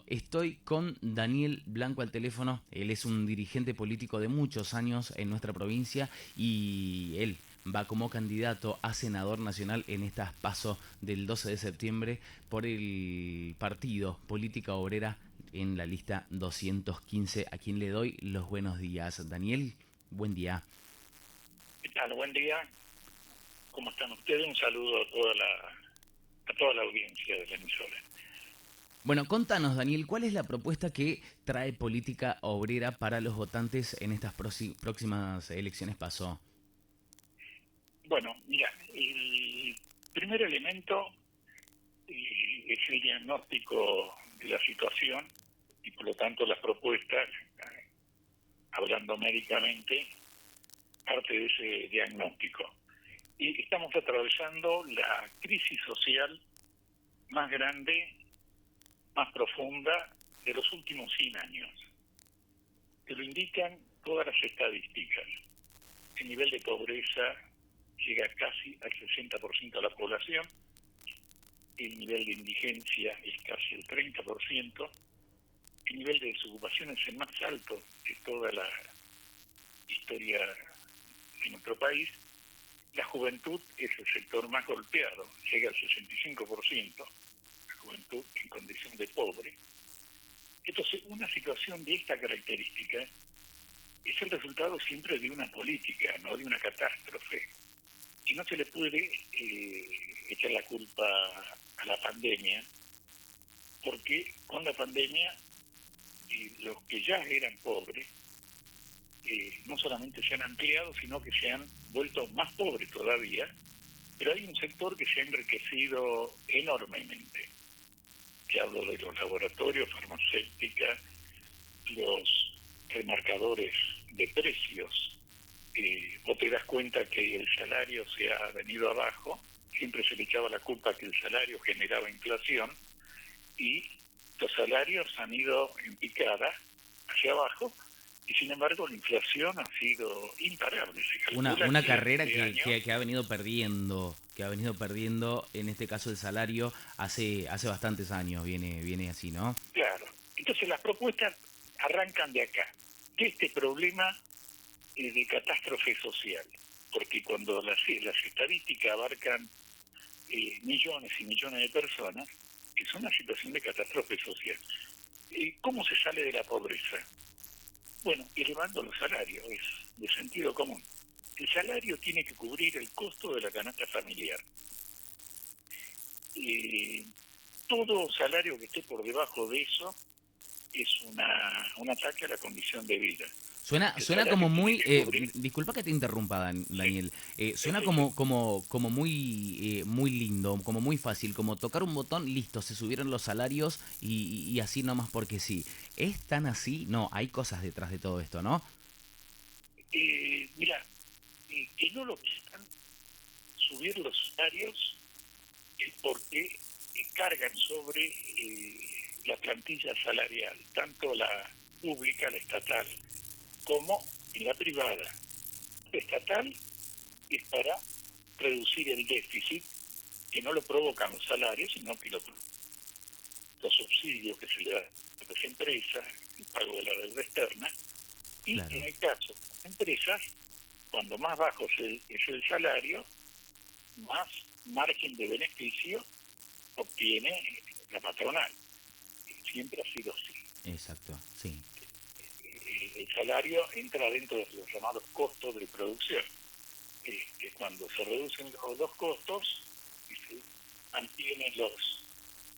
Estoy con Daniel Blanco al teléfono. Él es un dirigente político de muchos años en nuestra provincia y él va como candidato a senador nacional en estas PASO del 12 de septiembre por el partido Política Obrera en la lista 215, a quien le doy los buenos días. Daniel, buen día. ¿Qué tal? Buen día. ¿Cómo están ustedes? Un saludo a toda la audiencia de la emisora. Bueno, contanos, Daniel, ¿cuál es la propuesta que trae Política Obrera para los votantes en estas próximas elecciones PASO? Bueno, mira, el primer elemento es el diagnóstico de la situación y por lo tanto las propuestas, hablando médicamente, parte de ese diagnóstico. Y estamos atravesando la crisis social más grande, más profunda de los últimos 100 años. Te lo indican todas las estadísticas. El nivel de pobreza llega casi al 60% de la población, el nivel de indigencia es casi el 30%, el nivel de desocupación es el más alto de toda la historia de nuestro país, la juventud es el sector más golpeado, llega al 65%, la juventud en condición de pobre. Entonces, una situación de esta característica es el resultado siempre de una política, no de una catástrofe. Y no se le puede echar la culpa a la pandemia, porque con la pandemia los que ya eran pobres no solamente se han ampliado, sino que se han vuelto más pobres todavía, pero hay un sector que se ha enriquecido enormemente. Que hablo de los laboratorios, farmacéuticas, los remarcadores de precios. Vos te das cuenta que el salario se ha venido abajo, siempre se le echaba la culpa que el salario generaba inflación y los salarios han ido en picada hacia abajo y sin embargo la inflación ha sido imparable. Se calcula Una que carrera este año, que ha venido perdiendo, en este caso el salario, hace bastantes años, viene así, ¿no? claro, entonces las propuestas arrancan de acá, de este problema de catástrofe social, porque cuando las estadísticas abarcan millones y millones de personas, es una situación de catástrofe social. ¿Cómo se sale de la pobreza? Bueno, elevando los salarios, es de sentido común. El salario tiene que cubrir el costo de la canasta familiar. Eh, Todo salario que esté por debajo de eso es un ataque a la condición de vida. El Suena como salario tiene muy, que cubrir, disculpa que te interrumpa, sí, Daniel. sí, Suena sí, sí. como muy, muy lindo, como muy fácil, como tocar un botón, listo, se subieron los salarios y así nomás porque sí. ¿Es tan así? No, hay cosas detrás de todo esto, ¿no? Mira, que no lo quieran subir los salarios es porque cargan sobre la plantilla salarial, tanto la pública, la estatal, como en la privada. La estatal es para reducir el déficit, que no lo provocan los salarios, sino que los subsidios que se le dan a las empresas, el pago de la deuda externa, y en Claro. el caso de las empresas, cuando más bajo es el salario, más margen de beneficio obtiene la patronal. Siempre ha sido así. Exacto, sí. El salario entra dentro de los llamados costos de producción. Cuando se reducen los dos costos y se mantienen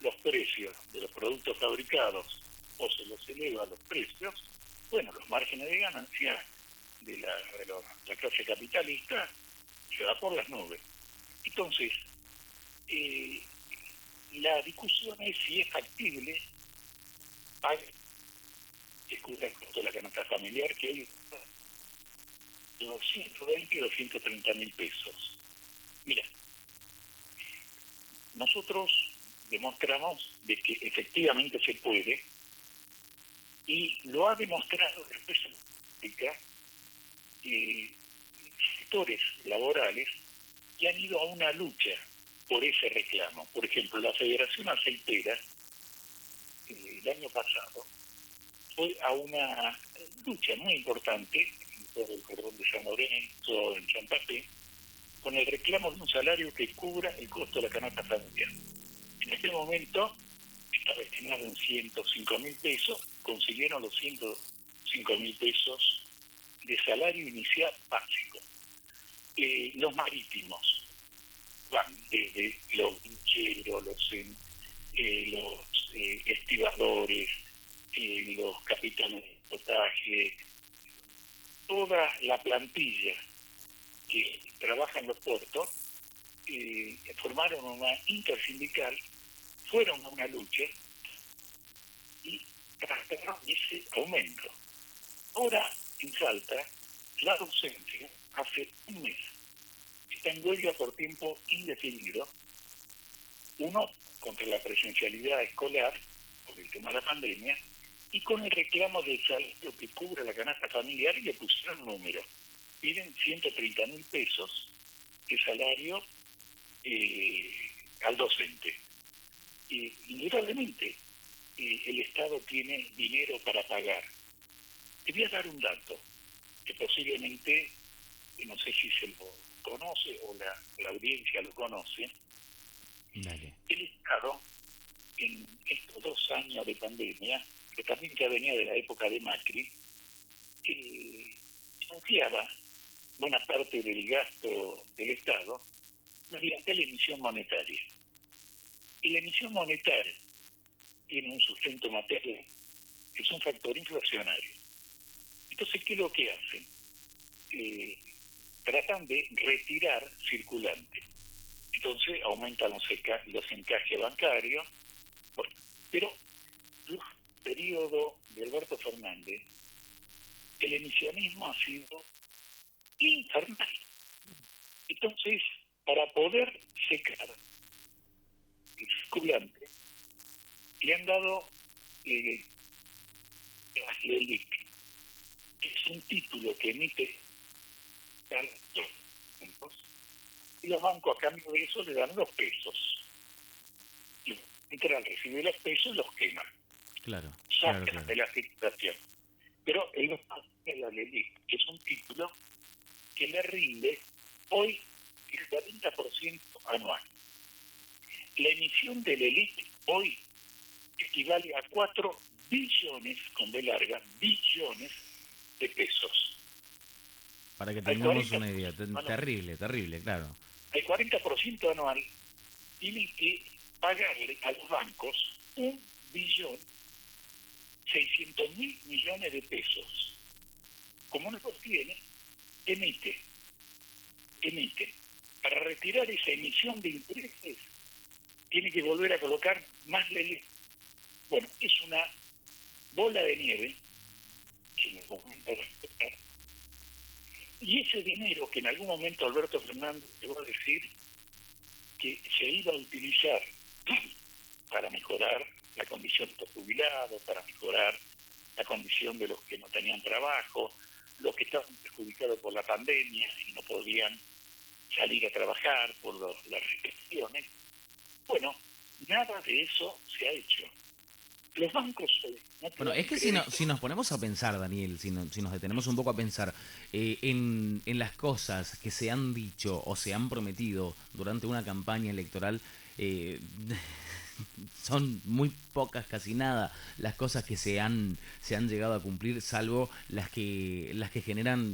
los precios de los productos fabricados o se los eleva los precios, bueno, los márgenes de ganancia de la clase capitalista se va por las nubes. Entonces, eh, la discusión es si es factible pagar que cubra el costo de la canasta familiar, que hoy de 220 y 230 mil pesos. Mira, nosotros demostramos de que efectivamente se puede y lo ha demostrado después en la práctica sectores laborales que han ido a una lucha por ese reclamo. Por ejemplo, la Federación Aceitera el año pasado fue a una lucha muy importante por el cordón de San Lorenzo, en Santa Fe, con el reclamo de un salario que cubra el costo de la canasta familiar. En este momento estaba destinado en 105.000 pesos, consiguieron los 105.000 pesos de salario inicial básico. Los marítimos van desde los vincheros, los estibadores, los capitanes de potaje, toda la plantilla que trabaja en los puertos, formaron una intersindical, fueron a una lucha y trajeron ese aumento. Ahora, en Salta, la docencia hace un mes está en huelga por tiempo indefinido, uno contra la presencialidad escolar, por el tema de la pandemia, y con el reclamo del salario que cubre la canasta familiar, y le pusieron un número. Piden 130.000 pesos de salario al docente. Indudablemente, el Estado tiene dinero para pagar. Te voy a dar un dato que posiblemente, no sé si se lo conoce o la audiencia lo conoce. Dale. El Estado, en estos 2 años de pandemia, que también ya venía de la época de Macri, financiaba buena parte del gasto del Estado mediante la emisión monetaria. Y la emisión monetaria tiene un sustento material, que es un factor inflacionario. Entonces, ¿qué es lo que hacen? Tratan de retirar circulante. Entonces aumentan los encajes bancarios. Bueno, pero el periodo de Alberto Fernández, el emisionismo ha sido infernal. Entonces, para poder secar el circulante, le han dado la LELIC, que es un título que emite y los bancos a cambio de eso le dan los pesos. Y al recibir los pesos los queman. Claro, Sacan claro. de la circulación. Pero el de la LELIC, que es un título que le rinde hoy el 40% anual. La emisión del LELIC hoy equivale a 4 billones, con B larga, billones de pesos. Para que tengamos una idea, terrible, claro. El 40% anual tiene que pagarle a los bancos 1.600.000 millones de pesos. Como no los tiene, emite. Para retirar esa emisión de intereses, tiene que volver a colocar más leyes. Bueno, es una bola de nieve que en el momento de respetar. Y ese dinero que en algún momento Alberto Fernández llegó a decir que se iba a utilizar para mejorar la condición de los jubilados, para mejorar la condición de los que no tenían trabajo, los que estaban perjudicados por la pandemia y no podían salir a trabajar por las restricciones. Bueno, nada de eso se ha hecho. Los bancos... Bueno, es que si nos ponemos a pensar, Daniel, si nos detenemos un poco a pensar en las cosas que se han dicho o se han prometido durante una campaña electoral, son muy pocas, casi nada, las cosas que se han llegado a cumplir, salvo las que generan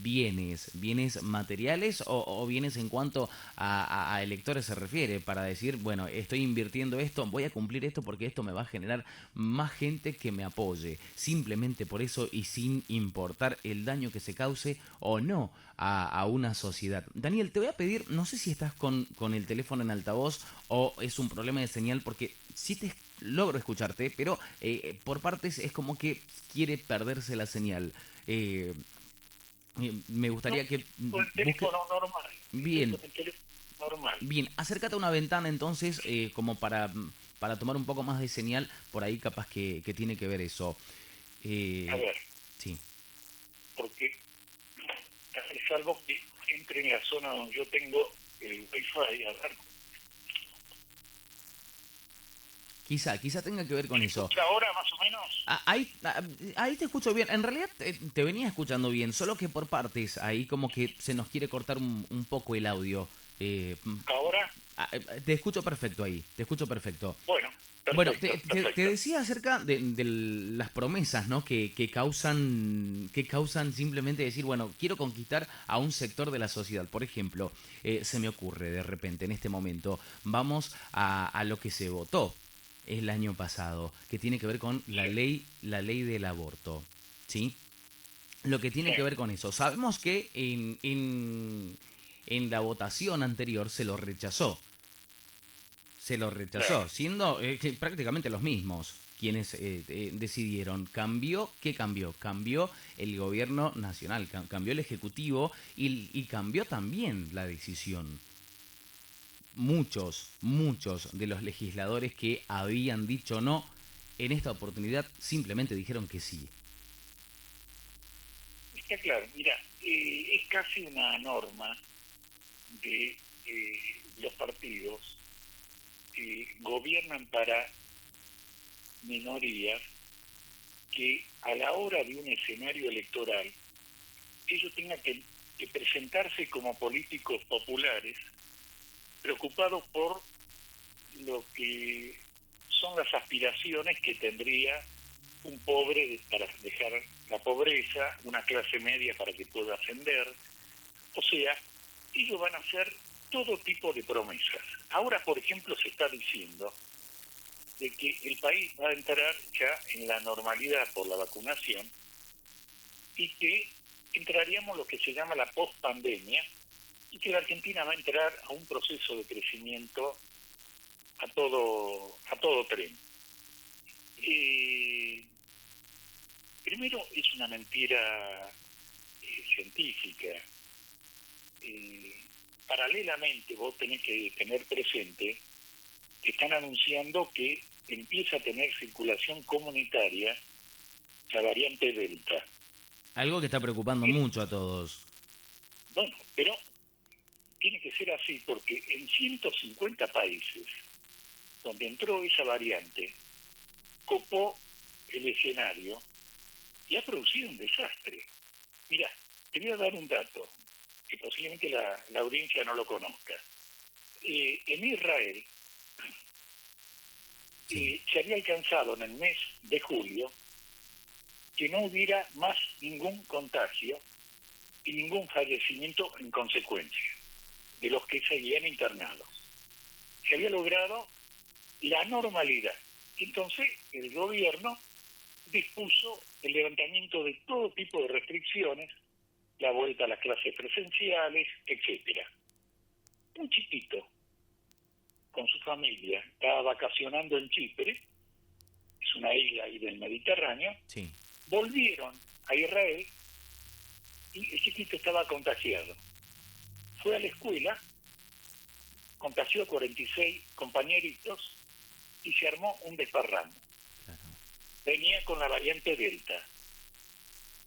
bienes materiales o bienes en cuanto a electores se refiere, para decir, bueno, estoy invirtiendo esto, voy a cumplir esto porque esto me va a generar más gente que me apoye, simplemente por eso y sin importar el daño que se cause o no a una sociedad. Daniel, te voy a pedir, no sé si estás con el teléfono en altavoz o es un problema de señal, porque sí te logro escucharte, pero por partes es como que quiere perderse la señal. Me gustaría que con el teléfono normal. Bien, Con el teléfono normal. bien, acércate a una ventana entonces, como para tomar un poco más de señal, por ahí capaz que tiene que ver eso. A ver, Sí. porque salvo que entre en la zona donde yo tengo el Wi-Fi, a ver. Quizá tenga que ver con ¿Me eso. escucha ahora más o menos? Ahí te escucho bien. En realidad te venía escuchando bien, solo que por partes, ahí como que se nos quiere cortar un poco el audio. Eh, mm, ¿Ahora? Te escucho perfecto ahí, te escucho perfecto. Bueno, Bueno, perfecto, te perfecto. decía acerca de las promesas, ¿no? Que causan simplemente decir, bueno, quiero conquistar a un sector de la sociedad. Por ejemplo, se me ocurre de repente en este momento, vamos a lo que se votó el año pasado, que tiene que ver con Sí, la ley del aborto, ¿sí? Lo que tiene sí, que ver con eso. Sabemos que en la votación anterior se lo rechazó, claro. siendo que prácticamente los mismos quienes decidieron. ¿Qué cambió? Cambió el gobierno nacional, cambió el ejecutivo y cambió también la decisión. Muchos de los legisladores que habían dicho no, en esta oportunidad simplemente dijeron que sí. Está claro, mira, es casi una norma de los partidos que gobiernan para minorías que a la hora de un escenario electoral ellos tengan que presentarse como políticos populares preocupados por lo que son las aspiraciones que tendría un pobre para dejar la pobreza, una clase media para que pueda ascender. O sea, ellos van a hacer todo tipo de promesas. Ahora, por ejemplo, se está diciendo de que el país va a entrar ya en la normalidad por la vacunación y que entraríamos lo que se llama la post-pandemia y que la Argentina va a entrar a un proceso de crecimiento a todo tren. Eh, Primero, es una mentira científica. Eh, Paralelamente, vos tenés que tener presente que están anunciando que empieza a tener circulación comunitaria la variante Delta. Algo que está preocupando Y, mucho a todos. bueno, pero tiene que ser así porque en 150 países donde entró esa variante, copó el escenario y ha producido un desastre. Mira, te voy a dar un dato que posiblemente la audiencia no lo conozca. En Israel Sí. se había alcanzado en el mes de julio que no hubiera más ningún contagio y ningún fallecimiento en consecuencia de los que seguían internados. Se había logrado la normalidad. Entonces el gobierno dispuso el levantamiento de todo tipo de restricciones, la vuelta a las clases presenciales, etcétera. Un chiquito con su familia estaba vacacionando en Chipre, es una isla ahí del Mediterráneo, Sí. volvieron a Israel y el chiquito estaba contagiado. Fue a la escuela, contagió a 46 compañeritos y se armó un desparramo. Claro. Venía con la variante Delta.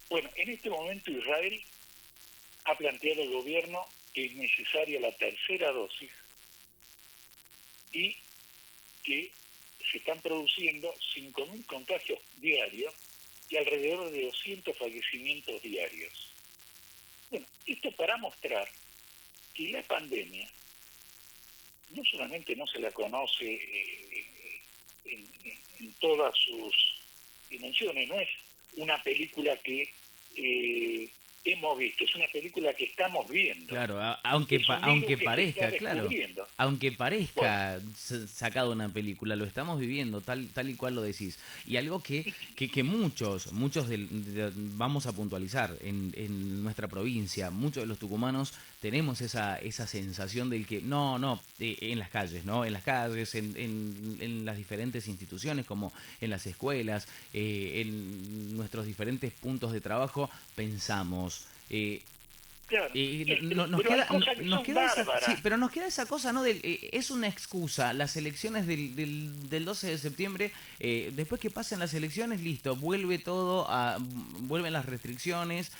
Bueno, en este momento Israel ha planteado al gobierno que es necesaria la tercera dosis y que se están produciendo 5.000 contagios diarios y alrededor de 200 fallecimientos diarios. Bueno, esto para mostrar que la pandemia no solamente no se la conoce en todas sus dimensiones, no es una película que hemos visto, es una película que estamos viendo, Claro, aunque, es un virus aunque que se está parezca, claro, descubriendo. aunque Bueno, parezca sacado una película, lo estamos viviendo tal y cual lo decís. Y algo que muchos vamos a puntualizar en nuestra provincia, muchos de los tucumanos tenemos esa sensación del que, no, en las calles, ¿no? En las calles, en las diferentes instituciones, como en las escuelas, en nuestros diferentes puntos de trabajo, pensamos. claro, Nos pero hay queda, cosas que nos son queda esa, sí, bárbaras. pero nos queda esa cosa, ¿no? Es una excusa. Las elecciones del 12 de septiembre, después que pasen las elecciones, listo, vuelven las restricciones.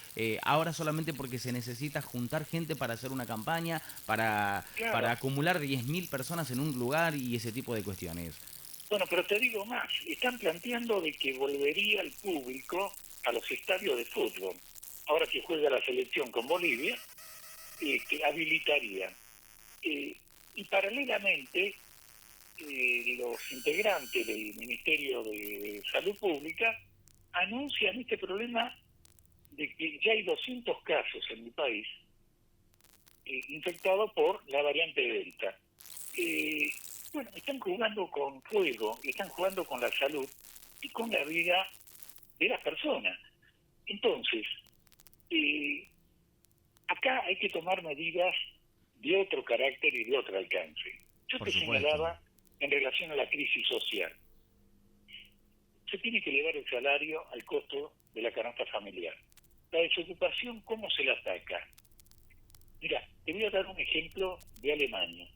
Ahora solamente porque se necesita juntar gente para hacer una campaña, para Claro, acumular 10.000 personas en un lugar y ese tipo de cuestiones. Bueno, pero te digo más, están planteando de que volvería el público a los estadios de fútbol. Ahora que juega la selección con Bolivia, que habilitaría. Y paralelamente, los integrantes del Ministerio de Salud Pública anuncian este problema de que ya hay 200 casos en mi país infectados por la variante Delta. Bueno, están jugando con fuego, están jugando con la salud y con la vida de las personas. Entonces, acá hay que tomar medidas de otro carácter y de otro alcance. Yo Por te supuesto. señalaba en relación a la crisis social. Se tiene que elevar el salario al costo de la canasta familiar. La desocupación, ¿cómo se la ataca? Mira, te voy a dar un ejemplo de Alemania,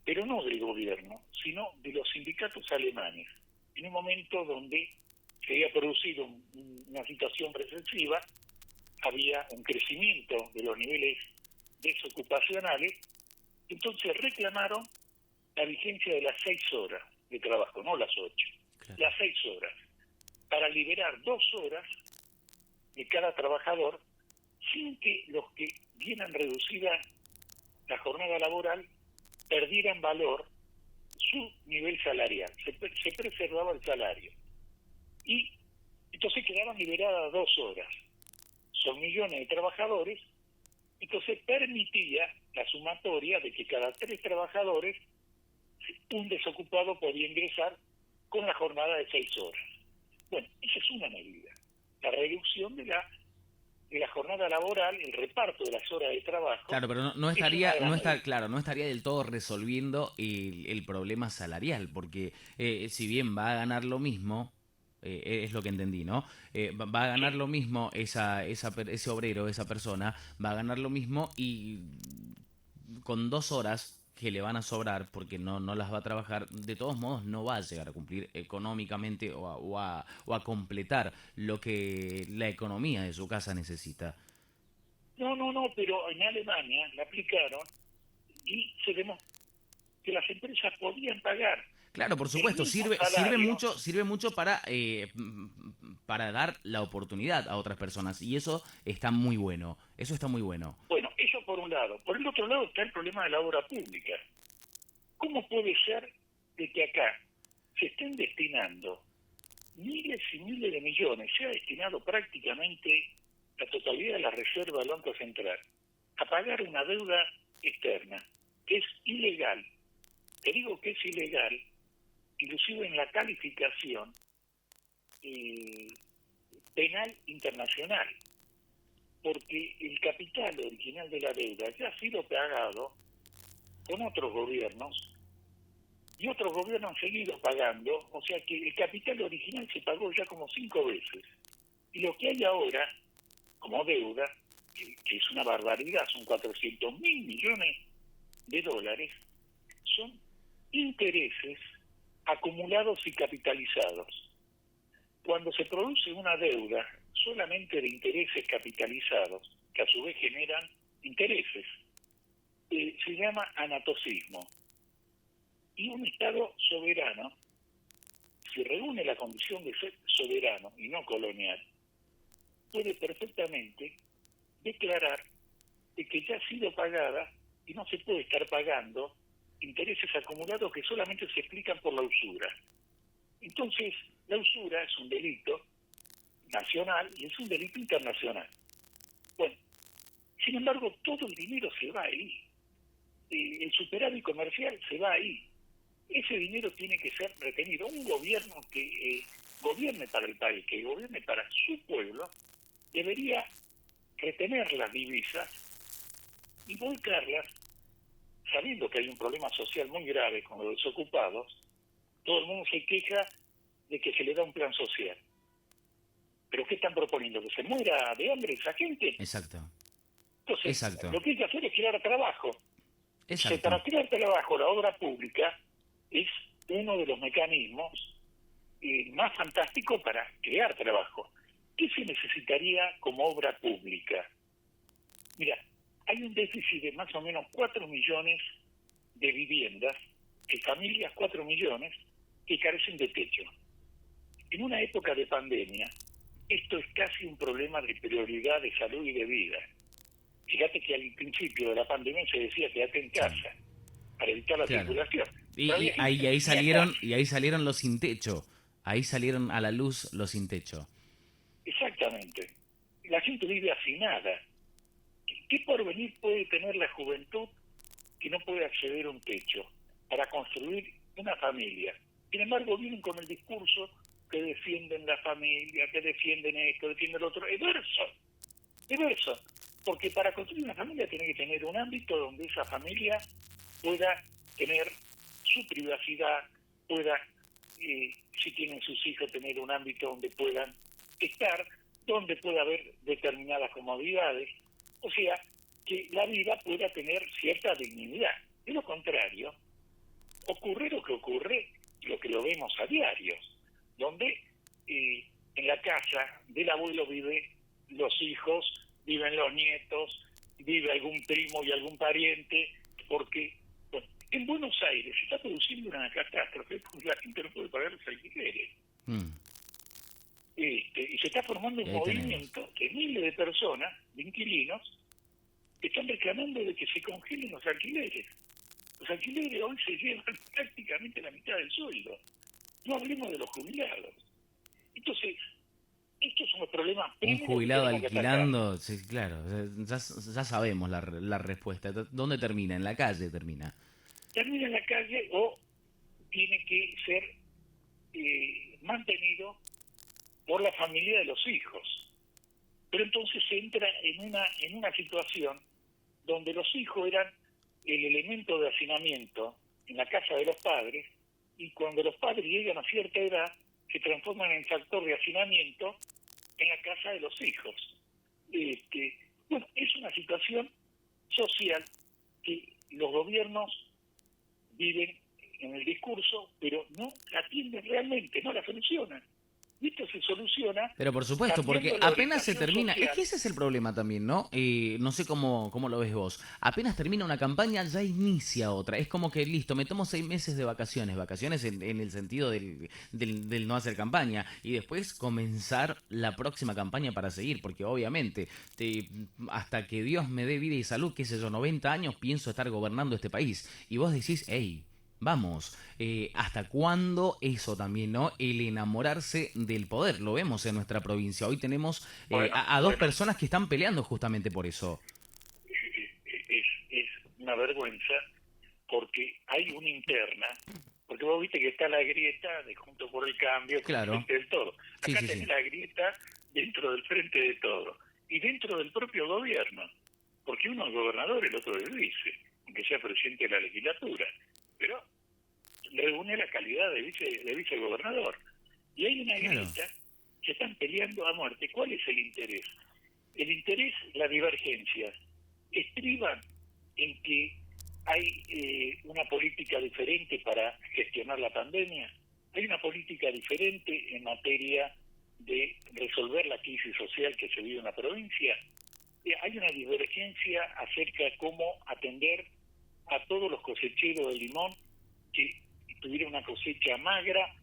pero no del gobierno, sino de los sindicatos alemanes, en un momento donde se había producido una situación recesiva, había un crecimiento de los niveles desocupacionales, entonces reclamaron la vigencia de las 6 horas de trabajo, no las 8, Claro. las 6 horas, para liberar 2 horas de cada trabajador, sin que los que vieran reducida la jornada laboral perdieran valor su nivel salarial, se preservaba el salario. Y entonces quedaban liberadas 2 horas. Son millones de trabajadores, entonces permitía la sumatoria de que cada 3 trabajadores un desocupado podía ingresar con la jornada de 6 horas. Bueno, esa es una medida. La reducción de la jornada laboral, el reparto de las horas de trabajo, Claro, pero no es una estaría, gran medida. claro, no estaría del todo resolviendo el problema salarial, porque si bien va a ganar lo mismo, es lo que entendí, ¿no? Va a ganar Sí. lo mismo ese obrero, esa persona, va a ganar lo mismo y con 2 horas que le van a sobrar porque no las va a trabajar, de todos modos no va a llegar a cumplir económicamente o a completar lo que la economía de su casa necesita. No, pero en Alemania la aplicaron y se demostró que las empresas podían pagar Claro, por el supuesto, mismo sirve salario. sirve mucho para dar la oportunidad a otras personas y eso está muy bueno, eso está muy bueno. Bueno, eso por un lado. Por el otro lado está el problema de la obra pública. ¿Cómo puede ser de que acá se estén destinando miles y miles de millones, se ha destinado prácticamente la totalidad de la reserva del Banco Central, a pagar una deuda externa, que es ilegal? Te digo que es ilegal, inclusive en la calificación eh, penal internacional, porque el capital original de la deuda ya ha sido pagado con otros gobiernos y otros gobiernos han seguido pagando, o sea que el capital original se pagó ya como 5 veces. Y lo que hay ahora como deuda, que es una barbaridad, son 400.000 millones de dólares, son intereses acumulados y capitalizados. Cuando se produce una deuda solamente de intereses capitalizados, que a su vez generan intereses, se llama anatocismo. Y un Estado soberano, si reúne la condición de ser soberano y no colonial, puede perfectamente declarar de que ya ha sido pagada y no se puede estar pagando intereses acumulados que solamente se explican por la usura. Entonces, la usura es un delito nacional y es un delito internacional. Bueno, sin embargo, todo el dinero se va ahí. El superávit comercial se va ahí. Ese dinero tiene que ser retenido. Un gobierno que gobierne para el país, que gobierne para su pueblo, debería retener las divisas y volcarlas, sabiendo que hay un problema social muy grave con los desocupados. Todo el mundo se queja de que se le da un plan social. ¿Pero qué están proponiendo? ¿Que se muera de hambre esa gente? Exacto, Entonces, exacto, lo que hay que hacer es crear trabajo. Entonces, exacto. para crear trabajo, la obra pública es uno de los mecanismos más fantásticos para crear trabajo. ¿Qué se necesitaría como obra pública? Mira, hay un déficit de más o menos 4 millones de viviendas familias, 4 millones, que carecen de techo. En una época de pandemia, esto es casi un problema de prioridad de salud y de vida. Fíjate que al principio de la pandemia se decía quédate en Sí, casa para evitar la claro. circulación. Y, Pero y había gente ahí, que no ahí tenía salieron, casa. y ahí salieron los sin techo. Ahí salieron a la luz los sin techo. Exactamente. La gente vive hacinada. ¿Qué porvenir puede tener la juventud que no puede acceder a un techo para construir una familia? Sin embargo, vienen con el discurso que defienden la familia, que defienden esto, defienden lo otro. Es verso. Porque para construir una familia tiene que tener un ámbito donde esa familia pueda tener su privacidad, pueda, si tienen sus hijos, tener un ámbito donde puedan estar, donde pueda haber determinadas comodidades. O sea, que la vida pueda tener cierta dignidad. De lo contrario, ocurre lo que ocurre, lo que lo vemos a diario, donde en la casa del abuelo viven los hijos, viven los nietos, vive algún primo y algún pariente, porque bueno, en Buenos Aires se está produciendo una catástrofe porque la gente no puede pagar los alquileres. Mm. Y se está formando Y un ahí tenemos. movimiento de miles de personas, de inquilinos, que están reclamando de que se congelen los alquileres. Los alquileres hoy se llevan prácticamente la mitad del sueldo. No hablemos de los jubilados. Entonces, estos son los problemas Un primero que jubilado tenemos que atacar. alquilando, sí, claro, ya sabemos la respuesta. ¿Dónde termina? En la calle termina. Termina en la calle o tiene que ser mantenido por la familia de los hijos. Pero entonces se entra en una situación donde los hijos eran el elemento de hacinamiento en la casa de los padres, y cuando los padres llegan a cierta edad se transforman en factor de hacinamiento en la casa de los hijos. Bueno, es una situación social que los gobiernos viven en el discurso, pero no la atienden realmente, no la solucionan. Y esto se soluciona Pero por supuesto, porque cambiando la apenas se orientación termina, es social. que ese es el problema también, ¿no? No sé cómo lo ves vos. Apenas termina una campaña, ya inicia otra. Es como que, listo, me tomo 6 meses de vacaciones, vacaciones en el sentido del no hacer campaña, y después comenzar la próxima campaña para seguir, porque obviamente, hasta que Dios me dé vida y salud, qué sé yo, 90 años, pienso estar gobernando este país. Y vos decís, hey, vamos, ¿hasta cuándo eso también, no? El enamorarse del poder, lo vemos en nuestra provincia. Hoy tenemos a dos Bueno, personas que están peleando justamente por eso. es una vergüenza porque hay una interna, porque vos viste que está la grieta de Juntos por el Cambio con el Claro, Frente del Todo. sí, Acá sí, tenés sí. la grieta dentro del Frente de Todo y dentro del propio gobierno, porque uno es gobernador, el otro es vice, aunque sea presidente de la legislatura, pero reúne la calidad de vicegobernador. Y hay una Claro. grieta que están peleando a muerte. ¿Cuál es el interés? El interés, las divergencias, estriban en que hay una política diferente para gestionar la pandemia, hay una política diferente en materia de resolver la crisis social que se vive en la provincia, hay una divergencia acerca de cómo atender a todos los cosecheros de limón que tuvieron una cosecha magra,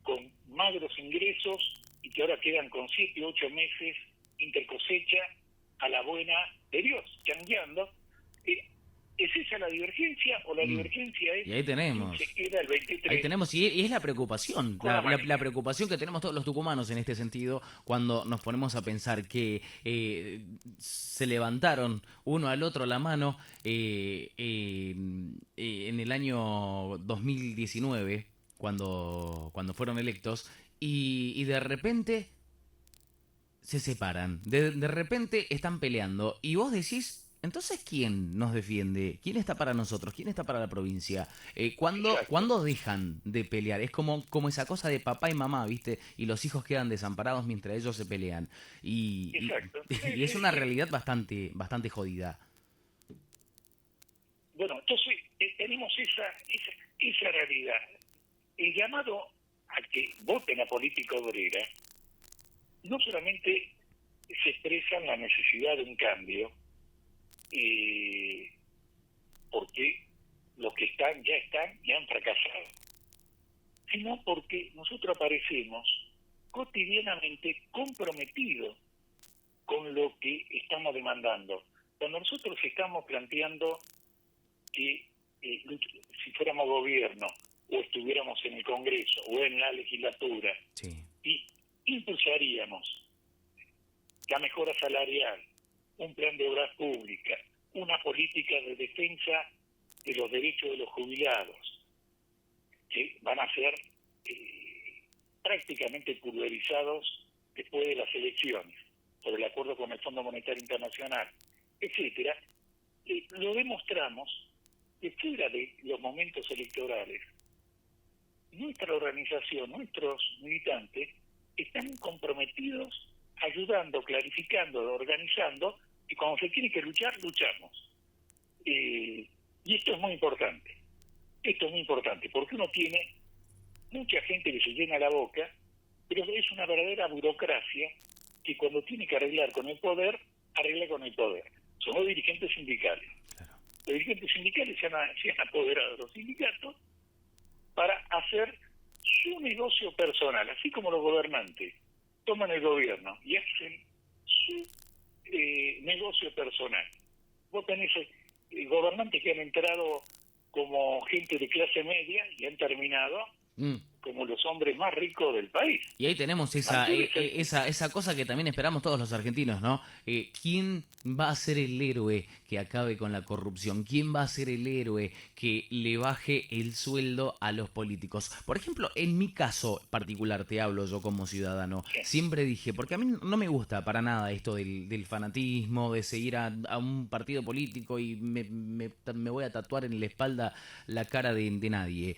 con magros ingresos y que ahora quedan con 7 u 8 meses intercosecha a la buena de Dios, changueando. ¿Es esa la divergencia o la Mm. divergencia es Y ahí quién se tenemos. queda el Ahí 23 tenemos, y es la preocupación, con la la máquina? preocupación que tenemos todos los tucumanos en este sentido, cuando nos ponemos a pensar que se levantaron uno al otro la mano en el año 2019, cuando fueron electos, y de repente se separan, de repente están peleando, y vos decís, entonces ¿quién nos defiende? ¿Quién está para nosotros? ¿Quién está para la provincia? Exacto, ¿Cuándo dejan de pelear? Es como esa cosa de papá y mamá, ¿viste? Y los hijos quedan desamparados mientras ellos se pelean. exacto. Sí, Y es sí, una sí. realidad bastante jodida. Bueno, entonces tenemos esa realidad. El llamado a que voten a política obrera no solamente se expresa en la necesidad de un cambio, porque los que ya están y han fracasado, sino porque nosotros aparecemos cotidianamente comprometidos con lo que estamos demandando. Cuando nosotros estamos planteando que si fuéramos gobierno o estuviéramos en el Congreso o en la legislatura, Sí. y impulsaríamos la mejora salarial, un plan de obras públicas, una política de defensa de los derechos de los jubilados, que van a ser prácticamente pulverizados después de las elecciones, por el acuerdo con el Fondo Monetario Internacional, etcétera, lo demostramos que fuera de los momentos electorales, nuestra organización, nuestros militantes, están comprometidos, ayudando, clarificando, organizando, y cuando se tiene que luchar, luchamos. Y esto es muy importante. Esto es muy importante, porque uno tiene mucha gente que se llena la boca, pero es una verdadera burocracia que cuando tiene que arreglar con el poder, arregla con el poder. Son los dirigentes sindicales. Claro. Los dirigentes sindicales se han apoderado de los sindicatos para hacer su negocio personal, así como los gobernantes toman el gobierno y hacen su negocio personal. Vos tenés gobernantes que han entrado como gente de clase media y han terminado como los hombres más ricos del país. Y ahí tenemos esa cosa que también esperamos todos los argentinos, ¿no? ¿Quién va a ser el héroe que acabe con la corrupción? ¿Quién va a ser el héroe que le baje el sueldo a los políticos? Por ejemplo, en mi caso particular, te hablo yo como ciudadano, Sí. siempre dije, porque a mí no me gusta para nada esto del fanatismo, de seguir a un partido político y me voy a tatuar en la espalda la cara de nadie.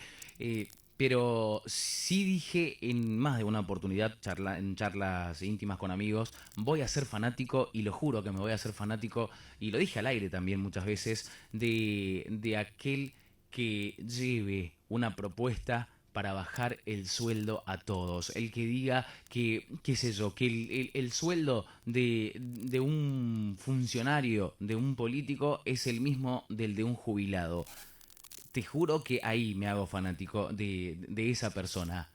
Pero sí dije en más de una oportunidad, en charlas íntimas con amigos, voy a ser fanático, y lo juro que me voy a ser fanático, y lo dije al aire también muchas veces, de aquel que lleve una propuesta para bajar el sueldo a todos. El que diga que, qué sé yo, que el sueldo de un funcionario, de un político, es el mismo del de un jubilado. Te juro que ahí me hago fanático de esa persona.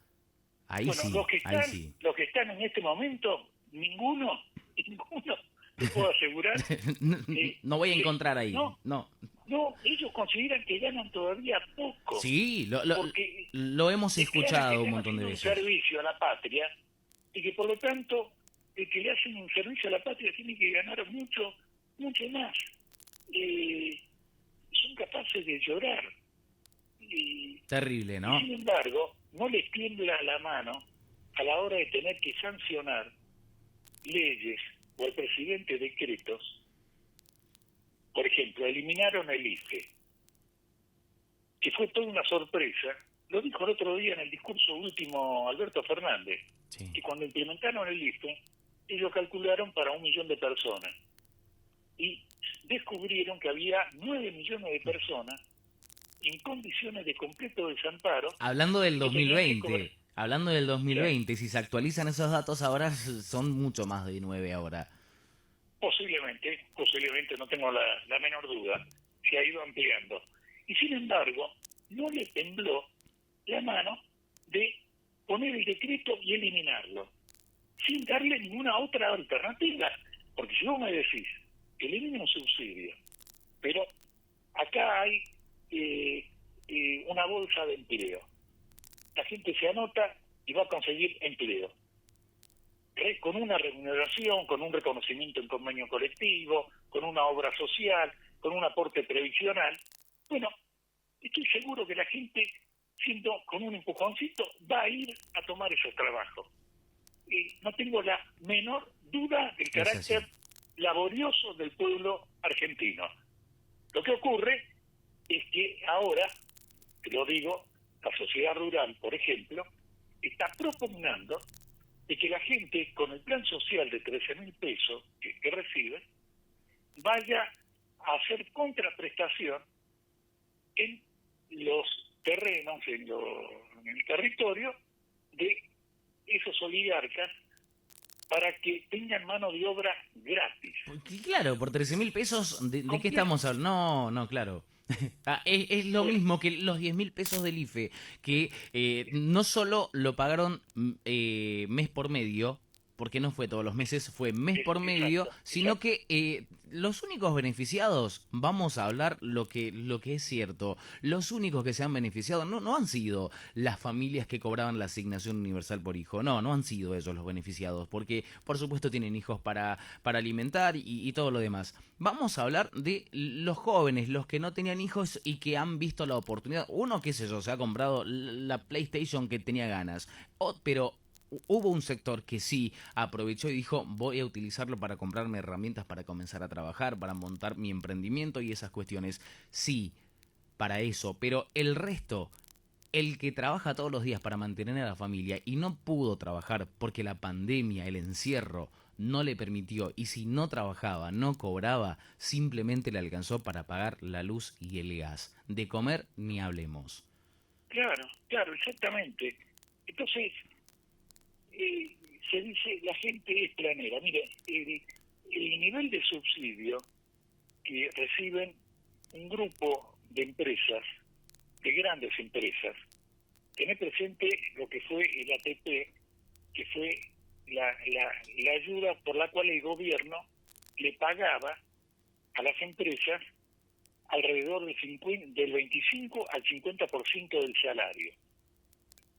Ahí Bueno, sí, ahí sí. los que están en este momento, ninguno, te puedo asegurar. No voy a encontrar ahí. No, ellos consideran que ganan todavía poco. Sí, porque lo hemos declaran que escuchado un están montón de haciendo veces. un servicio a la patria y que por lo tanto el que le hacen un servicio a la patria tiene que ganar mucho, mucho más. Son capaces de llorar. Terrible, Y ¿no? sin embargo, no les tiembla la mano a la hora de tener que sancionar leyes o al presidente decretos. Por ejemplo, eliminaron el IFE, que fue toda una sorpresa. Lo dijo el otro día en el discurso último Alberto Fernández, Sí. que cuando implementaron el IFE, ellos calcularon para 1 millón de personas y descubrieron que había 9 millones de personas en condiciones de completo desamparo. Hablando del que tenían que 2020, hablando del 2020, si se actualizan esos datos ahora son mucho más de 9 ahora. Posiblemente, no tengo la menor duda, se ha ido ampliando. Y sin embargo, no le tembló la mano de poner el decreto y eliminarlo, sin darle ninguna otra alternativa. Porque si vos me decís, elimina un subsidio, pero acá hay una bolsa de empleo, la gente se anota y va a conseguir empleo, con una remuneración, con un reconocimiento en convenio colectivo, con una obra social, con un aporte previsional. Bueno, estoy seguro que la gente, siendo con un empujoncito, va a ir a tomar esos trabajos. No tengo la menor duda del carácter laborioso del pueblo argentino. Lo que ocurre es que ahora, te lo digo, la sociedad rural, por ejemplo, está propugnando de que la gente con el plan social de 13.000 pesos que recibe vaya a hacer contraprestación en los terrenos, en el territorio de esos oligarcas, para que tengan mano de obra gratis. Claro, por 13.000 pesos, ¿de qué estamos hablando? No, claro. Es lo Bueno, mismo que los 10.000 pesos del IFE, que no solo lo pagaron mes por medio, porque no fue todos los meses, fue mes por medio, exacto, sino exacto. que los únicos beneficiados, vamos a hablar lo que es cierto, los únicos que se han beneficiado no han sido las familias que cobraban la asignación universal por hijo, no han sido ellos los beneficiados, porque por supuesto tienen hijos para alimentar y todo lo demás. Vamos a hablar de los jóvenes, los que no tenían hijos y que han visto la oportunidad. Uno, qué sé yo, se ha comprado la PlayStation que tenía ganas. Pero hubo un sector que sí aprovechó y dijo, voy a utilizarlo para comprarme herramientas para comenzar a trabajar, para montar mi emprendimiento y esas cuestiones. Sí, para eso. Pero el resto, el que trabaja todos los días para mantener a la familia y no pudo trabajar porque la pandemia, el encierro, no le permitió, y si no trabajaba, no cobraba, simplemente le alcanzó para pagar la luz y el gas. De comer ni hablemos. Claro, claro, exactamente. Entonces, eh, se dice, la gente es planera. Mire, el nivel de subsidio que reciben un grupo de empresas, de grandes empresas, tener presente lo que fue el ATP, que fue la ayuda por la cual el gobierno le pagaba a las empresas alrededor del 25 al 50% del salario.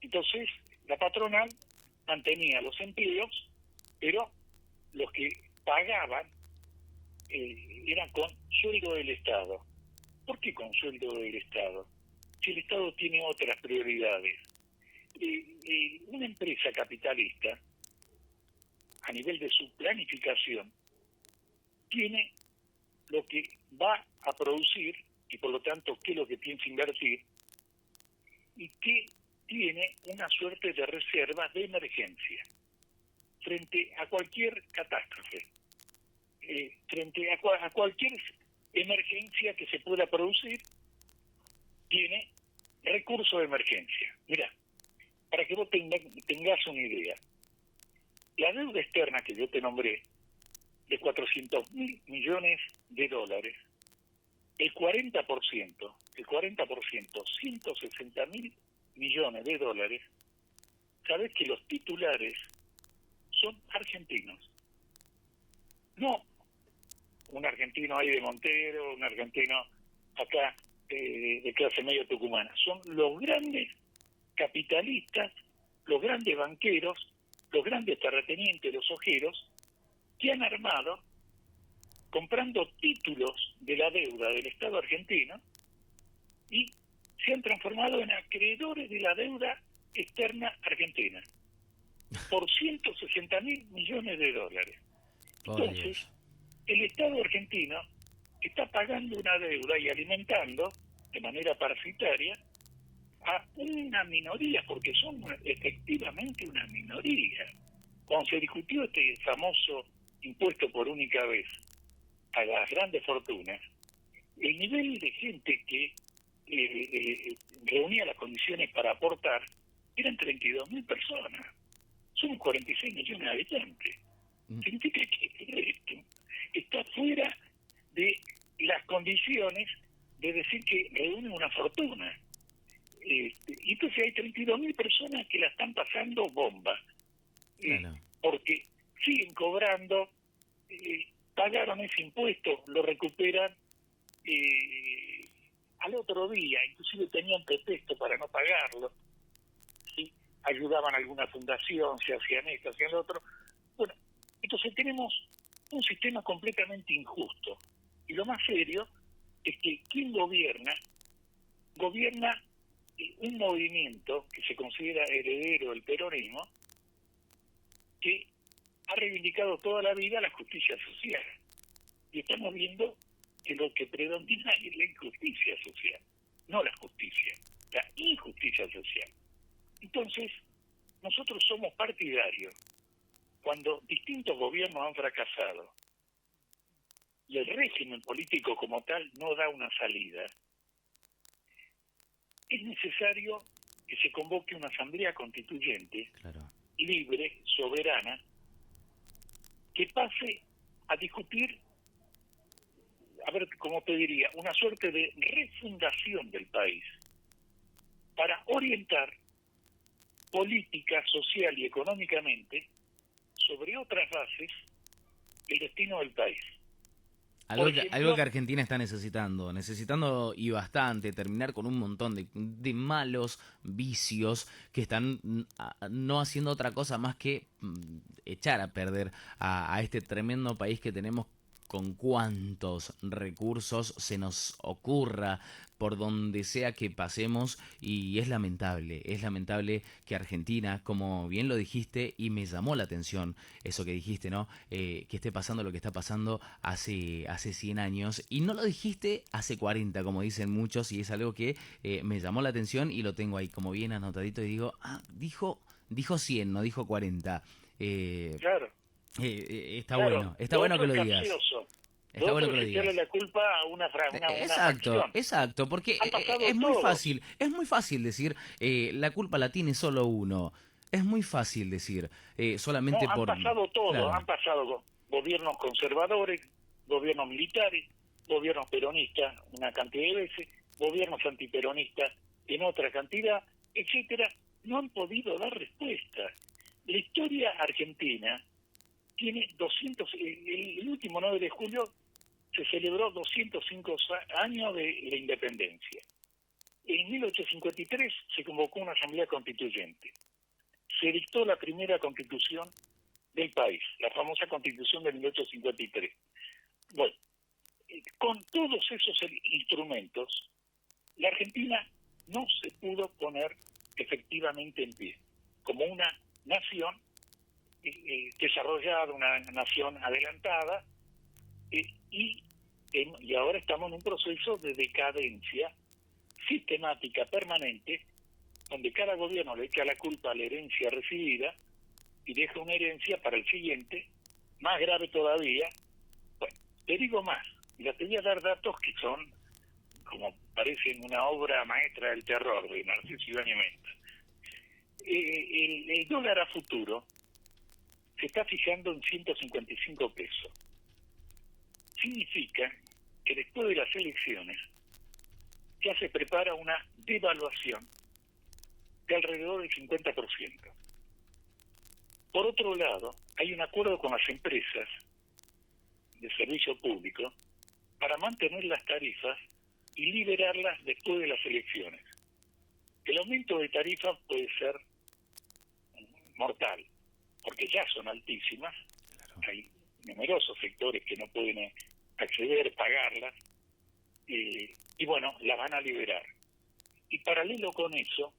Entonces, la patronal mantenía los empleos, pero los que pagaban eran con sueldo del Estado. ¿Por qué con sueldo del Estado? Si el Estado tiene otras prioridades. Una empresa capitalista, a nivel de su planificación, tiene lo que va a producir y por lo tanto qué es lo que piensa invertir y que tiene una suerte de reservas de emergencia frente a cualquier catástrofe, frente a cualquier emergencia que se pueda producir, tiene recursos de emergencia. Mira, para que vos tengas una idea, la deuda externa que yo te nombré, de 400.000 millones de dólares, el 40%, 160.000 millones de dólares, sabes que los titulares son argentinos. No un argentino ahí de Montero, un argentino acá de clase media tucumana. Son los grandes capitalistas, los grandes banqueros, los grandes terratenientes, los ojeros, que han armado, comprando títulos de la deuda del Estado argentino, y se han transformado en acreedores de la deuda externa argentina por 160.000 millones de dólares. Por Entonces, Dios. el Estado argentino está pagando una deuda y alimentando de manera parasitaria a una minoría, porque son efectivamente una minoría. Cuando se discutió este famoso impuesto por única vez a las grandes fortunas, el nivel de gente que reunía las condiciones para aportar eran 32.000 personas. Son 46 millones de habitantes. Significa que esto está fuera de las condiciones de decir que reúnen una fortuna. Y entonces hay 32.000 personas que la están pasando bomba, Claro. porque siguen cobrando, pagaron ese impuesto, lo recuperan al otro día, inclusive tenían pretexto para no pagarlo, ¿sí? Ayudaban a alguna fundación, se hacían esto, hacían lo otro. Bueno, entonces tenemos un sistema completamente injusto. Y lo más serio es que quien gobierna un movimiento que se considera heredero del peronismo, que ha reivindicado toda la vida la justicia social. Y estamos viendo que lo que predomina es la injusticia social, no la justicia, la injusticia social. Entonces, nosotros somos partidarios, cuando distintos gobiernos han fracasado y el régimen político como tal no da una salida, es necesario que se convoque una asamblea constituyente, Claro. libre, soberana, que pase a discutir a ver, ¿cómo te diría? Una suerte de refundación del país para orientar política, social y económicamente sobre otras bases el destino del país. Algo algo que Argentina está necesitando y bastante, terminar con un montón de malos vicios que están no haciendo otra cosa más que echar a perder a este tremendo país que tenemos, con cuantos recursos se nos ocurra por donde sea que pasemos. Y es lamentable que Argentina, como bien lo dijiste, y me llamó la atención eso que dijiste, ¿no? Que esté pasando lo que está pasando hace 100 años, y no lo dijiste hace 40, como dicen muchos, y es algo que me llamó la atención y lo tengo ahí como bien anotadito y digo, dijo 100, no dijo 40. Claro, Está claro. está Lo bueno otro que lo es digas. capcioso. Está Lo bueno otro que lo es echarle digas. la culpa a una Exacto, facción. exacto, porque Han pasado todos. es muy fácil decir la culpa la tiene solo uno. Es muy fácil decir solamente No, han por... pasado todos. Claro, Han pasado gobiernos conservadores, gobiernos militares, gobiernos peronistas, una cantidad de veces, gobiernos antiperonistas en otra cantidad, etcétera. No han podido dar respuesta. La historia argentina tiene 200, el último 9 de julio se celebró 205 años de la independencia. En 1853 se convocó una asamblea constituyente. Se dictó la primera constitución del país, la famosa constitución de 1853. Bueno, con todos esos instrumentos, la Argentina no se pudo poner efectivamente en pie como una nación desarrollada, una nación adelantada, y ahora estamos en un proceso de decadencia sistemática, permanente, donde cada gobierno le echa la culpa a la herencia recibida y deja una herencia para el siguiente, más grave todavía. Bueno, te digo más, ya te voy a dar datos que son, como parecen una obra maestra del terror de Narciso Ibáñez Menta. El dólar a futuro se está fijando en 155 pesos. Significa que después de las elecciones ya se prepara una devaluación de alrededor del 50%. Por otro lado, hay un acuerdo con las empresas de servicio público para mantener las tarifas y liberarlas después de las elecciones. El aumento de tarifas puede ser mortal, porque ya son altísimas. Claro. Hay numerosos sectores que no pueden acceder, pagarlas, y bueno, las van a liberar. Y paralelo con eso,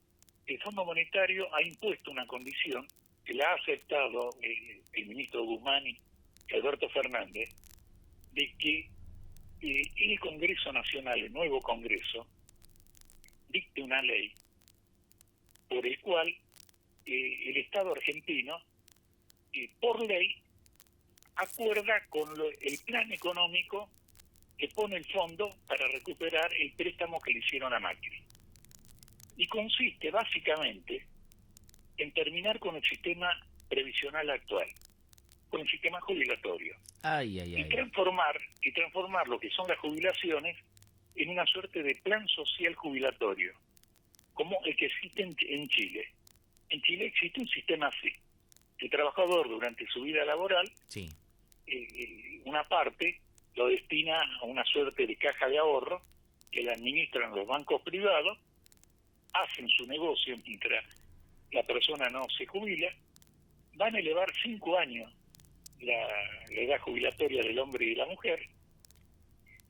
el Fondo Monetario ha impuesto una condición que la ha aceptado el ministro Guzmán y Alberto Fernández, de que el Congreso Nacional, el nuevo Congreso, dicte una ley por el cual el Estado argentino, por ley, acuerda con el plan económico que pone el fondo para recuperar el préstamo que le hicieron a Macri. Y consiste básicamente en terminar con el sistema previsional actual, con el sistema jubilatorio. Y transformar lo que son las jubilaciones en una suerte de plan social jubilatorio, como el que existe en Chile. En Chile existe un sistema así. El trabajador durante su vida laboral, sí, una parte lo destina a una suerte de caja de ahorro que la administran los bancos privados, hacen su negocio mientras la persona no se jubila, van a elevar 5 años la edad jubilatoria del hombre y de la mujer,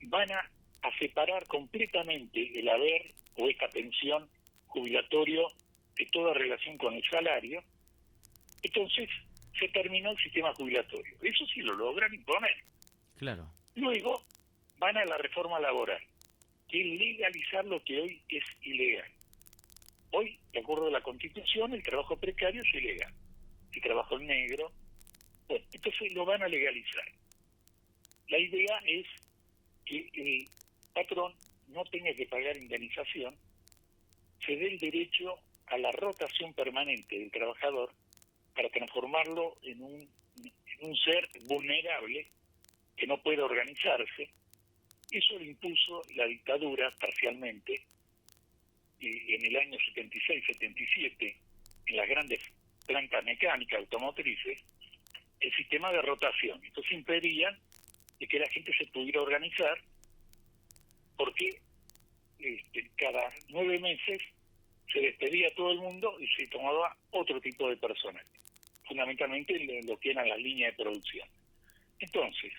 van a separar completamente el haber o esta pensión jubilatorio de toda relación con el salario. Entonces se terminó el sistema jubilatorio. Eso sí lo logran imponer. Claro. Luego van a la reforma laboral, que es legalizar lo que hoy es ilegal. Hoy, de acuerdo a la Constitución, el trabajo precario es ilegal. El trabajo en negro, bueno, entonces lo van a legalizar. La idea es que el patrón no tenga que pagar indemnización, se dé el derecho a la rotación permanente del trabajador para transformarlo en un ser vulnerable que no puede organizarse, Eso lo impuso la dictadura parcialmente en el año 76-77, en las grandes plantas mecánicas automotrices, el sistema de rotación. Entonces impedían de que la gente se pudiera organizar, porque cada 9 meses se despedía a todo el mundo y se tomaba otro tipo de personal, fundamentalmente lo que eran las líneas de producción. Entonces,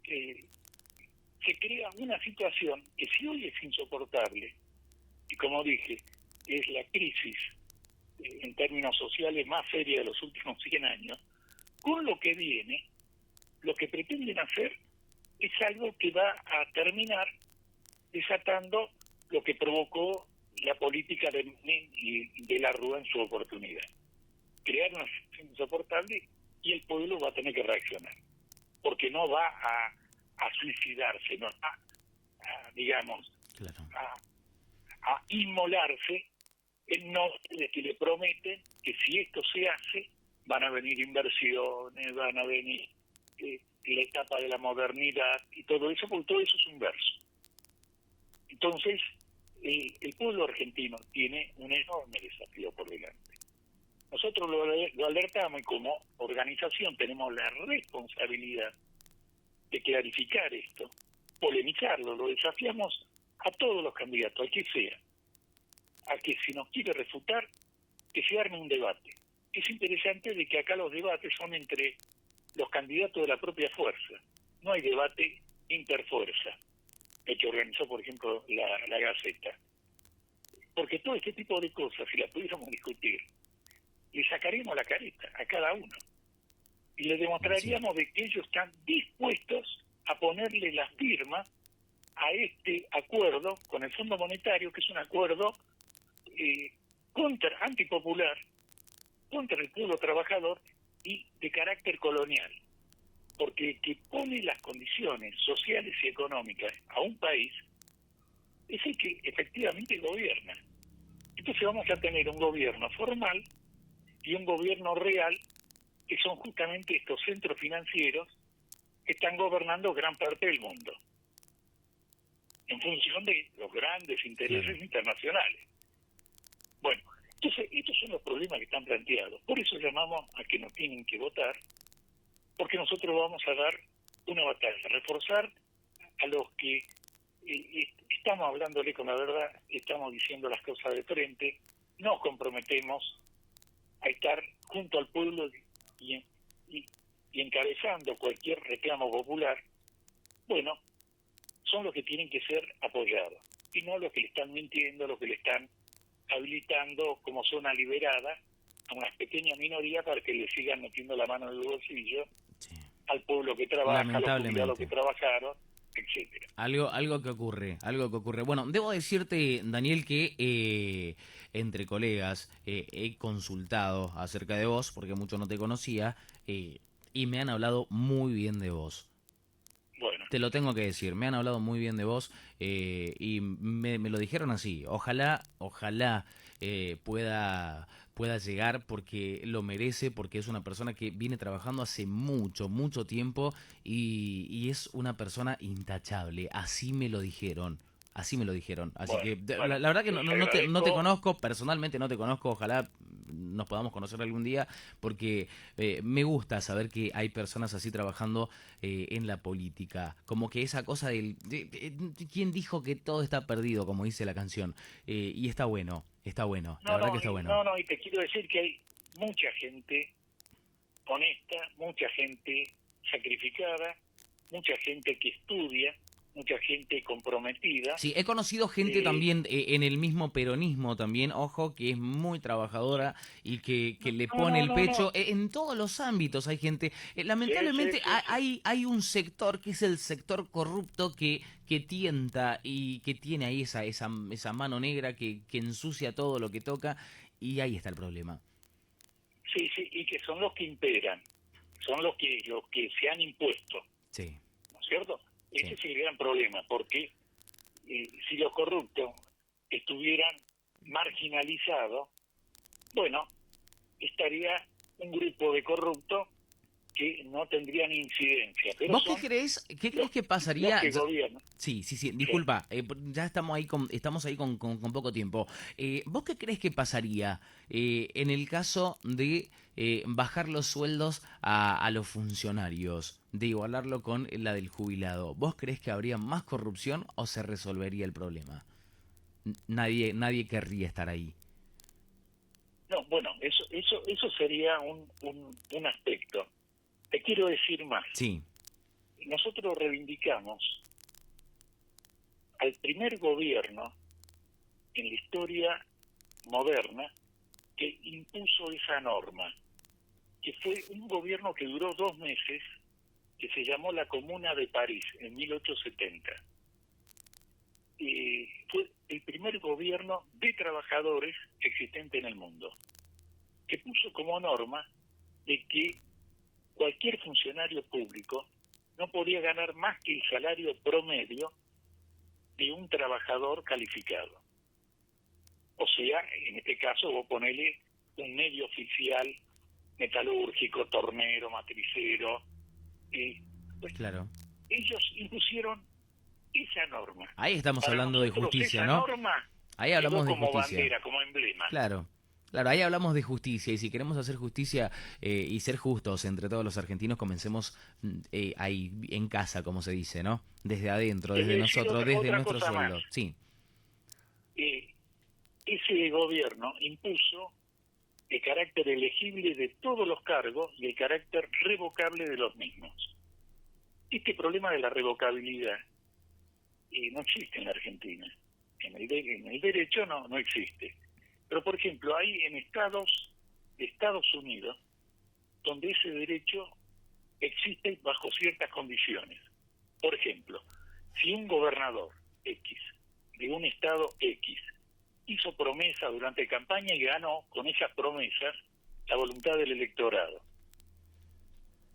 se crea una situación que si hoy es insoportable, y como dije, es la crisis en términos sociales más seria de los últimos 100 años, con lo que viene, lo que pretenden hacer es algo que va a terminar desatando lo que provocó la política de Menem y de la Rúa en su oportunidad. Crear una situación insoportable y el pueblo va a tener que reaccionar, porque no va a suicidarse, no digamos, Claro. a inmolarse en nombre de que le prometen que si esto se hace, van a venir inversiones, van a venir la etapa de la modernidad y todo eso, porque todo eso es un verso. Entonces, el pueblo argentino tiene un enorme desafío por delante. Nosotros lo alertamos y como organización tenemos la responsabilidad de clarificar esto, polemizarlo, lo desafiamos a todos los candidatos, al que sea, a que si nos quiere refutar, que se arme un debate. Es interesante de que acá los debates son entre los candidatos de la propia fuerza, no hay debate interfuerza, el que organizó, por ejemplo, la Gaceta. Porque todo este tipo de cosas, si las pudiéramos discutir, le sacaríamos la careta a cada uno y le demostraríamos de que ellos están dispuestos a ponerle la firma a este acuerdo con el Fondo Monetario, que es un acuerdo antipopular, contra el pueblo trabajador y de carácter colonial, porque el que pone las condiciones sociales y económicas a un país es el que efectivamente gobierna. Entonces vamos a tener un gobierno formal y un gobierno real, que son justamente estos centros financieros que están gobernando gran parte del mundo, en función de los grandes intereses internacionales. Bueno, entonces estos son los problemas que están planteados. Por eso llamamos a que nos tienen que votar, porque nosotros vamos a dar una batalla, reforzar a los que estamos hablándole con la verdad, estamos diciendo las cosas de frente, nos comprometemos a estar junto al pueblo y encabezando cualquier reclamo popular. Bueno, son los que tienen que ser apoyados, y no los que le están mintiendo, los que le están habilitando como zona liberada a una pequeña minoría para que le sigan metiendo la mano en el bolsillo al pueblo que trabaja, a los jubilados que trabajaron, etcétera. Algo que ocurre. Bueno, debo decirte, Daniel, que entre colegas he consultado acerca de vos, porque mucho no te conocía, y me han hablado muy bien de vos. Bueno. Te lo tengo que decir, me han hablado muy bien de vos y me lo dijeron así. Ojalá pueda llegar, porque lo merece, porque es una persona que viene trabajando hace mucho tiempo y es una persona intachable. Así me lo dijeron. Así que la verdad que no te conozco, personalmente no te conozco, ojalá nos podamos conocer algún día, porque me gusta saber que hay personas así trabajando en la política, como que esa cosa ¿quién dijo que todo está perdido?, como dice la canción, y está bueno, la verdad que está bueno. No, y te quiero decir que hay mucha gente honesta, mucha gente sacrificada, mucha gente que estudia, mucha gente comprometida. Sí, he conocido gente también en el mismo peronismo también, ojo, que es muy trabajadora y que le pone el pecho. En todos los ámbitos hay gente. Lamentablemente hay un sector que es el sector corrupto que tienta y que tiene ahí esa mano negra que ensucia todo lo que toca, y ahí está el problema. Sí, y que son los que imperan, son los que se han impuesto. Sí. ¿No es cierto? Ese es el gran problema, porque si los corruptos estuvieran marginalizados, bueno, estaría un grupo de corruptos que no tendrían incidencia. Pero ¿Vos qué crees que pasaría? los que gobiernan. Sí, disculpa, ya estamos ahí con poco tiempo. ¿Vos qué crees que pasaría en el caso de bajar los sueldos a los funcionarios, de igualarlo con la del jubilado? ¿Vos crees que habría más corrupción o se resolvería el problema? Nadie querría estar ahí. No, bueno, eso sería un aspecto. Te quiero decir más. Sí. Nosotros reivindicamos al primer gobierno en la historia moderna que impuso esa norma, que fue un gobierno que duró 2 meses, que se llamó la Comuna de París, en 1870. Fue el primer gobierno de trabajadores existente en el mundo, que puso como norma de que cualquier funcionario público no podía ganar más que el salario promedio de un trabajador calificado. O sea, en este caso vos ponele un medio oficial metalúrgico, tornero, matricero. Pues Claro. ellos impusieron esa norma. Ahí estamos Para hablando de nosotros justicia, esa ¿no? norma Ahí hablamos de como justicia. bandera, como emblema. Claro, ahí hablamos de justicia y si queremos hacer justicia y ser justos entre todos los argentinos, comencemos ahí en casa, como se dice, ¿no? Desde adentro, desde nosotros, desde nuestro sueldo. Sí. Ese gobierno impuso el carácter elegible de todos los cargos y el carácter revocable de los mismos. Este problema de la revocabilidad no existe en la Argentina. En el derecho no existe. Pero, por ejemplo, hay en estados de Estados Unidos donde ese derecho existe bajo ciertas condiciones. Por ejemplo, si un gobernador X de un estado X hizo promesa durante campaña y ganó con esas promesas la voluntad del electorado,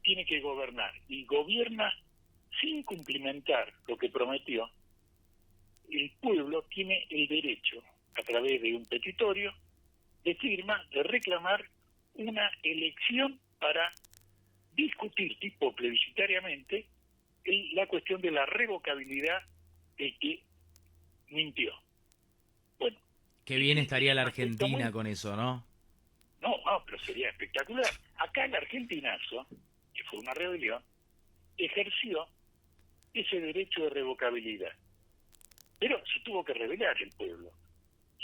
tiene que gobernar y gobierna sin cumplimentar lo que prometió, el pueblo tiene el derecho, a través de un petitorio, de firma, de reclamar una elección para discutir tipo plebiscitariamente la cuestión de la revocabilidad del que mintió. Bueno, qué bien estaría la Argentina con eso, ¿no? No, pero sería espectacular. Acá el argentinazo, que fue una rebelión, ejerció ese derecho de revocabilidad. Pero se tuvo que rebelar el pueblo.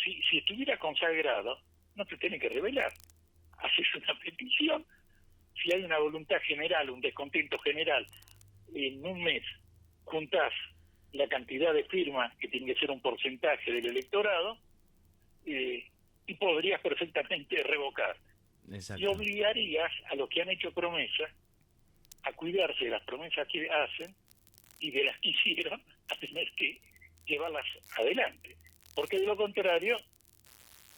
Si estuviera consagrado, no te tiene que rebelar. Haces una petición, si hay una voluntad general, un descontento general, en un mes juntás la cantidad de firmas, que tiene que ser un porcentaje del electorado, y podrías perfectamente revocar. Exacto. Y obligarías a los que han hecho promesas a cuidarse de las promesas que hacen y de las que hicieron, a tener que llevarlas adelante. Porque de lo contrario,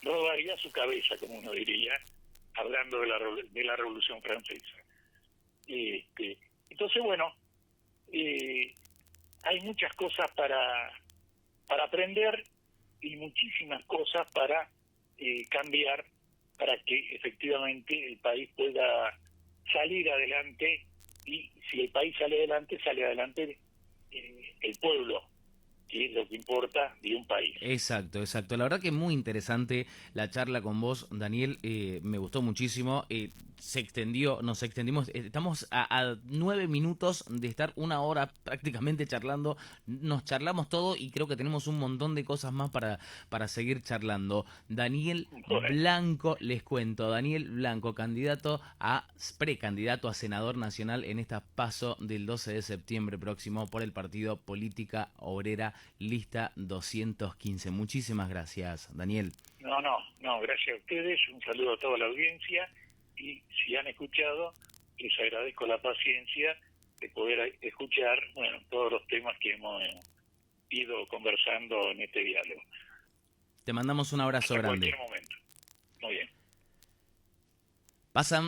rodaría su cabeza, como uno diría, hablando de la Revolución Francesa. Entonces, bueno, hay muchas cosas para aprender y muchísimas cosas para cambiar, para que efectivamente el país pueda salir adelante, y si el país sale adelante el pueblo, que es lo que importa de un país. Exacto. La verdad que muy interesante la charla con vos, Daniel. Me gustó muchísimo. Nos extendimos. Estamos a 9 minutos de estar 1 hora prácticamente charlando. Nos charlamos todo y creo que tenemos un montón de cosas más para seguir charlando. Daniel Blanco, les cuento. Daniel Blanco, precandidato a senador nacional en esta PASO del 12 de septiembre próximo por el partido Política Obrera, lista 215. Muchísimas gracias, Daniel. No, gracias a ustedes, un saludo a toda la audiencia, y si han escuchado, les agradezco la paciencia de poder escuchar, todos los temas que hemos ido conversando en este diálogo. Te mandamos un abrazo grande. En cualquier momento. Muy bien. Pasan